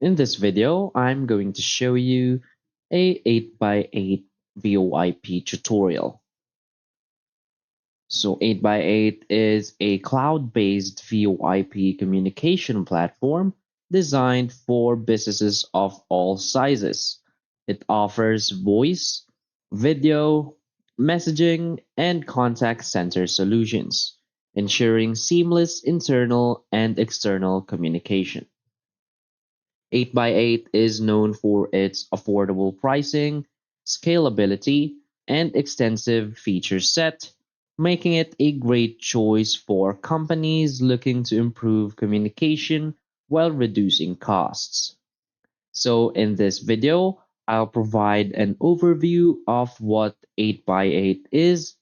In this video, I'm going to show you a 8x8 VoIP tutorial. So 8x8 is a cloud-based VoIP communication platform designed for businesses of all sizes. It offers voice, video, messaging, and contact center solutions, ensuring seamless internal and external communication. 8x8 is known for its affordable pricing, scalability, and extensive feature set, making it a great choice for companies looking to improve communication while reducing costs. So in this video, I'll provide an overview of what 8x8 is,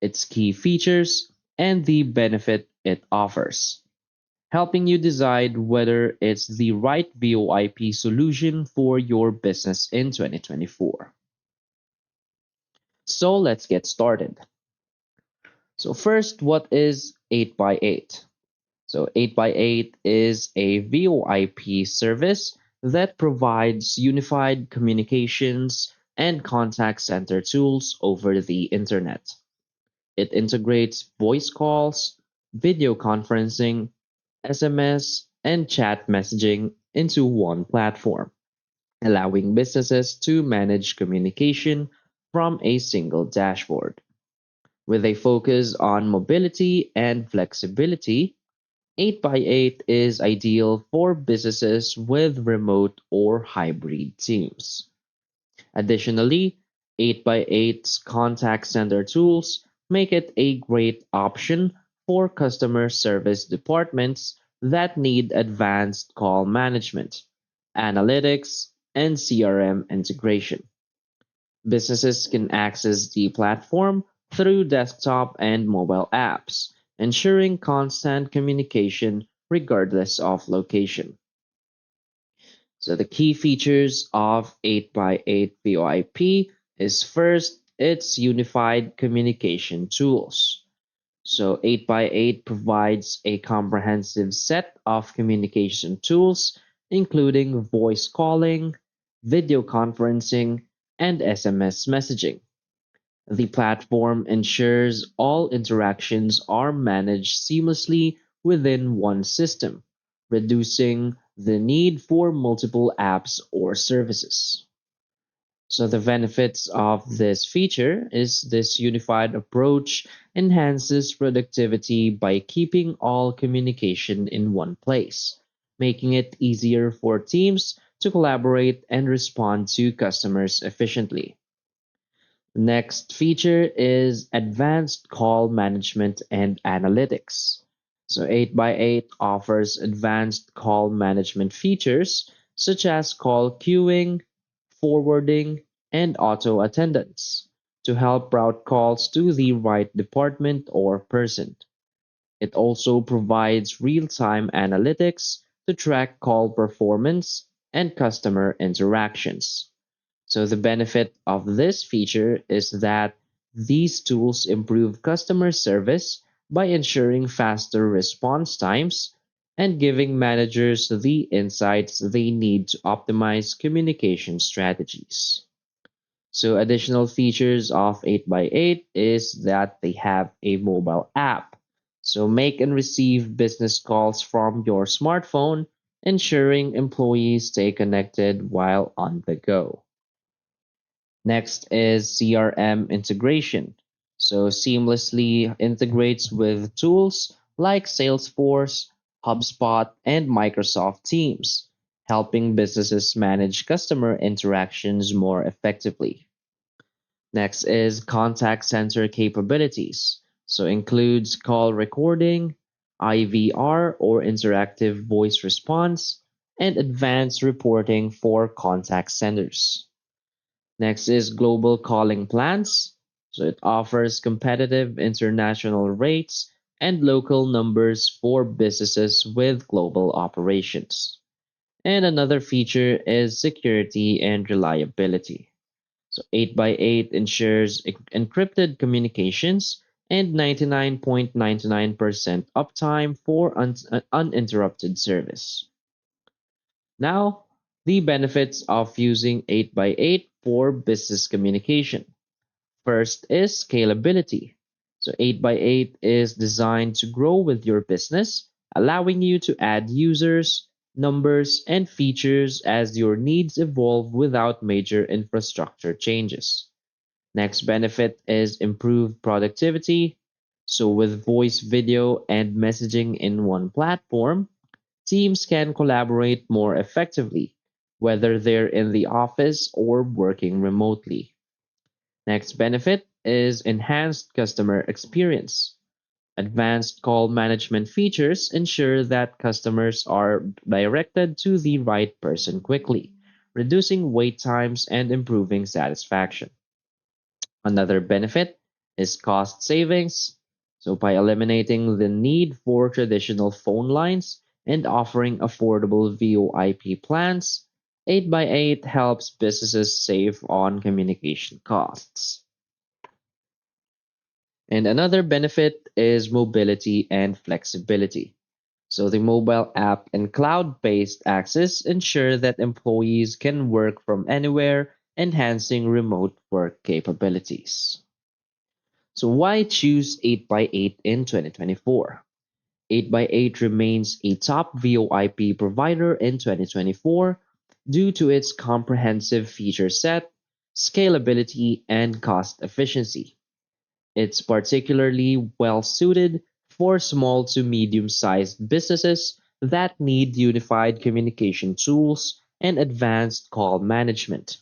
its key features, and the benefit it offers, helping you decide whether it's the right VoIP solution for your business in 2024. So let's get started. So first, what is 8x8? So 8x8 is a VoIP service that provides unified communications and contact center tools over the internet. It integrates voice calls, video conferencing, SMS, and chat messaging into one platform, allowing businesses to manage communication from a single dashboard. With a focus on mobility and flexibility, 8x8 is ideal for businesses with remote or hybrid teams. Additionally, 8x8's contact center tools make it a great option for customer service departments that need advanced call management, analytics, and CRM integration. Businesses can access the platform through desktop and mobile apps, ensuring constant communication regardless of location. So the key features of 8x8 VoIP is first, its unified communication tools. So 8x8 provides a comprehensive set of communication tools, including voice calling, video conferencing, and SMS messaging. The platform ensures all interactions are managed seamlessly within one system, reducing the need for multiple apps or services. So the benefits of this feature is this unified approach enhances productivity by keeping all communication in one place, making it easier for teams to collaborate and respond to customers efficiently. Next feature is advanced call management and analytics. So 8x8 offers advanced call management features such as call queuing, forwarding, and auto attendance to help route calls to the right department or person. It also provides real-time analytics to track call performance and customer interactions. So the benefit of this feature is that these tools improve customer service by ensuring faster response times and giving managers the insights they need to optimize communication strategies. So additional features of 8x8 is that they have a mobile app. So make and receive business calls from your smartphone, ensuring employees stay connected while on the go. Next is CRM integration. So seamlessly integrates with tools like Salesforce, HubSpot, and Microsoft Teams, helping businesses manage customer interactions more effectively. Next is contact center capabilities. So includes call recording, IVR or interactive voice response, and advanced reporting for contact centers. Next is global calling plans. So it offers competitive international rates and local numbers for businesses with global operations. And another feature is security and reliability. So 8x8 ensures encrypted communications and 99.99% uptime for uninterrupted service. Now, The benefits of using 8x8 for business communication. First is scalability. So 8x8 is designed to grow with your business, allowing you to add users, numbers, and features as your needs evolve without major infrastructure changes. Next benefit is improved productivity. So with voice, video, and messaging in one platform, teams can collaborate more effectively, whether they're in the office or working remotely. Next benefit is enhanced customer experience. Advanced call management features ensure that customers are directed to the right person quickly, reducing wait times and improving satisfaction. Another benefit is cost savings. So, by eliminating the need for traditional phone lines and offering affordable VoIP plans, 8x8 helps businesses save on communication costs. And another benefit is mobility and flexibility. So, the mobile app and cloud based access ensure that employees can work from anywhere, enhancing remote work capabilities. So why choose 8x8 in 2024? 8x8 remains a top VoIP provider in 2024 due to its comprehensive feature set, scalability, and cost efficiency. It's particularly well suited for small to medium sized businesses that need unified communication tools and advanced call management.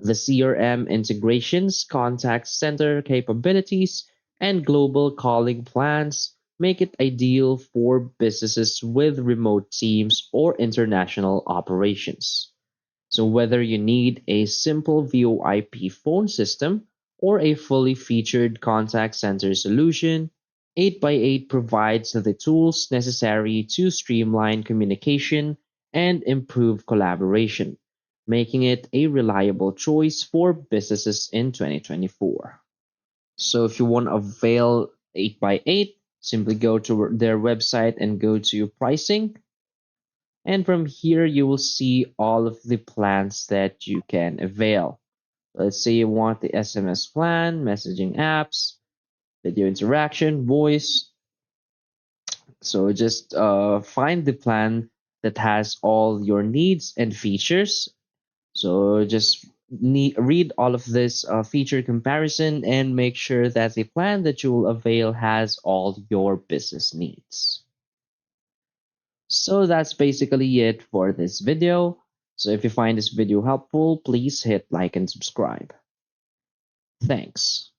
The CRM integrations, contact center capabilities, and global calling plans make it ideal for businesses with remote teams or international operations. So, whether you need a simple VoIP phone system or a fully featured contact center solution, 8x8 provides the tools necessary to streamline communication and improve collaboration, making it a reliable choice for businesses in 2024. So, if you want to avail 8x8, simply go to their website and go to pricing, and from here, you will see all of the plans that you can avail. Let's say you want the SMS plan, messaging apps, video interaction, voice. So just find the plan that has all your needs and features. So just read all of this feature comparison and make sure that the plan that you will avail has all your business needs. So that's basically it for this video. So if you find this video helpful, please hit like and subscribe. Thanks.